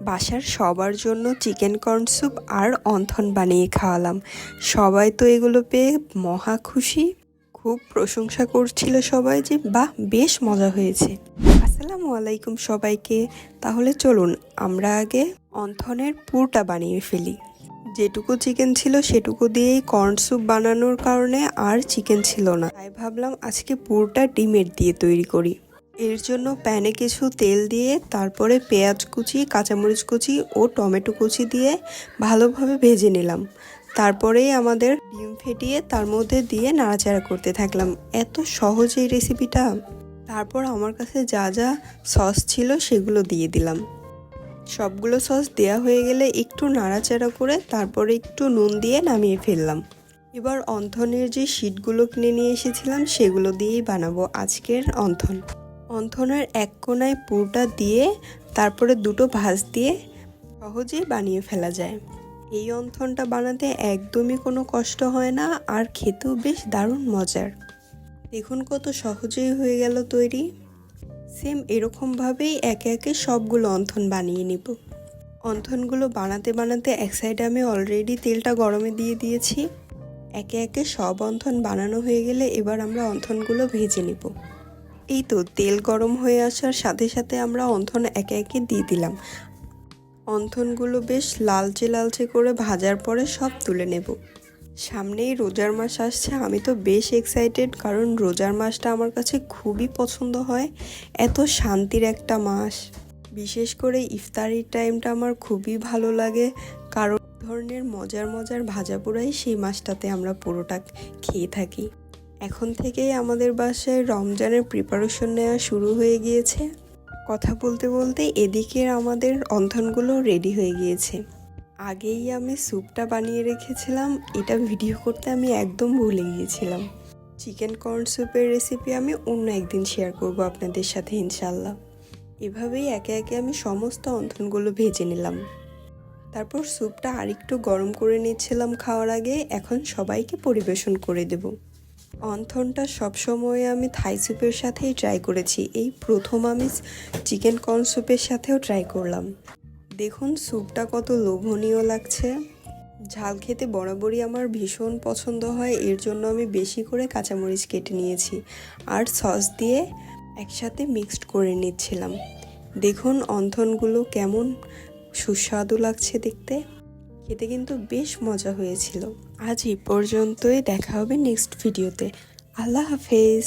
বাসার সবার জন্য চিকেন কর্ন স্যুপ আর অন্থন বানিয়ে খাওয়ালাম। সবাই তো এগুলো পেয়ে মহা খুশি, খুব প্রশংসা করছিল সবাই যে বাহ বেশ মজা হয়েছে। আসসালামু আলাইকুম সবাইকে। তাহলে চলুন আমরা আগে অন্থনের পুরটা বানিয়ে ফেলি। যেটুকু চিকেন ছিল সেটুকু দিয়েই কর্ন স্যুপ বানানোর কারণে আর চিকেন ছিল না, তাই ভাবলাম আজকে পুরটা ডিমের দিয়ে তৈরি করি। এর জন্য প্যানে কিছু তেল দিয়ে তারপরে পেঁয়াজ কুচি, কাঁচামরিচ কুচি ও টমেটো কুচি দিয়ে ভালোভাবে ভেজে নিলাম। তারপরেই আমাদের ডিম ফেটিয়ে তার মধ্যে দিয়ে নাড়াচাড়া করতে থাকলাম। এত সহজ এই রেসিপিটা। তারপর আমার কাছে যা যা সস ছিল সেগুলো দিয়ে দিলাম। সবগুলো সস দেয়া হয়ে গেলে একটু নাড়াচাড়া করে তারপরে একটু নুন দিয়ে নামিয়ে ফেললাম। এবার অন্থনের যে শীটগুলো কিনে নিয়ে এসেছিলাম সেগুলো দিয়েই বানাবো আজকের অন্থন। অন্থনের এক কোণায় পুরটা দিয়ে তারপরে দুটো ভাঁজ দিয়ে সহজেই বানিয়ে ফেলা যায়। এই অন্থনটা বানাতে একদমই কোনো কষ্ট হয় না, আর খেতেও বেশ দারুণ মজার। দেখুন কত সহজেই হয়ে গেল তৈরি। সেম এরকমভাবেই একে একে সবগুলো অন্থন বানিয়ে নিব। অন্থনগুলো বানাতে বানাতে এক সাইডে আমি অলরেডি তেলটা গরমে দিয়ে দিয়েছি। একে একে সব অন্থন বানানো হয়ে গেলে এবার আমরা অন্থনগুলো ভেজে নিব। এই তো তেল গরম হয়ে আসার সাথে সাথে আমরা অন্থন একে একে দিয়ে দিলাম। অন্থনগুলো বেশ লালচে লালচে করে ভাজার পরে সব তুলে নেব। সামনেই রোজার মাস আসছে, আমি তো বেশ এক্সাইটেড, কারণ রোজার মাসটা আমার কাছে খুবই পছন্দ হয়। এত শান্তির একটা মাস, বিশেষ করে ইফতারির টাইমটা আমার খুবই ভালো লাগে, কারণ ধরনের মজার মজার ভাজা পোড়াই সেই মাসটাতে আমরা পুরোটা খেয়ে থাকি। এখন থেকেই আমাদের বাসায় রমজানের প্রিপারেশন নেওয়া শুরু হয়ে গিয়েছে। কথা বলতে বলতে এদিকে আমাদের অন্থনগুলো রেডি হয়ে গিয়েছে। আগেই আমি স্যুপটা বানিয়ে রেখেছিলাম, এটা ভিডিও করতে আমি একদম ভুলে গিয়েছিলাম। চিকেন কর্ন স্যুপের রেসিপি আমি অন্য একদিন শেয়ার করব আপনাদের সাথে ইনশাল্লাহ। এভাবেই একে একে আমি সমস্ত অন্থনগুলো ভেজে নিলাম। তারপর স্যুপটা আরেকটু গরম করে নিচ্ছিলাম খাওয়ার আগে। এখন সবাইকে পরিবেশন করে দেব। অন্থনটা সবসময় আমি থাই স্যুপের সাথেই ট্রাই করেছি, এই প্রথম আমি চিকেন কর্ন স্যুপের সাথেও ট্রাই করলাম। দেখুন স্যুপটা কত লোভনীয় লাগছে। ঝাল খেতে বরাবরই আমার ভীষণ পছন্দ হয়, এর জন্য আমি বেশি করে কাঁচামরিচ কেটে নিয়েছি আর সস দিয়ে একসাথে মিক্সড করে নিচ্ছিলাম। দেখুন অন্থনগুলো কেমন সুস্বাদু লাগছে দেখতে, খেতে কিন্তু বেশ মজা হয়েছিল। আজ এই পর্যন্তই, দেখা হবে নেক্সট ভিডিওতে। আল্লাহ হাফেজ।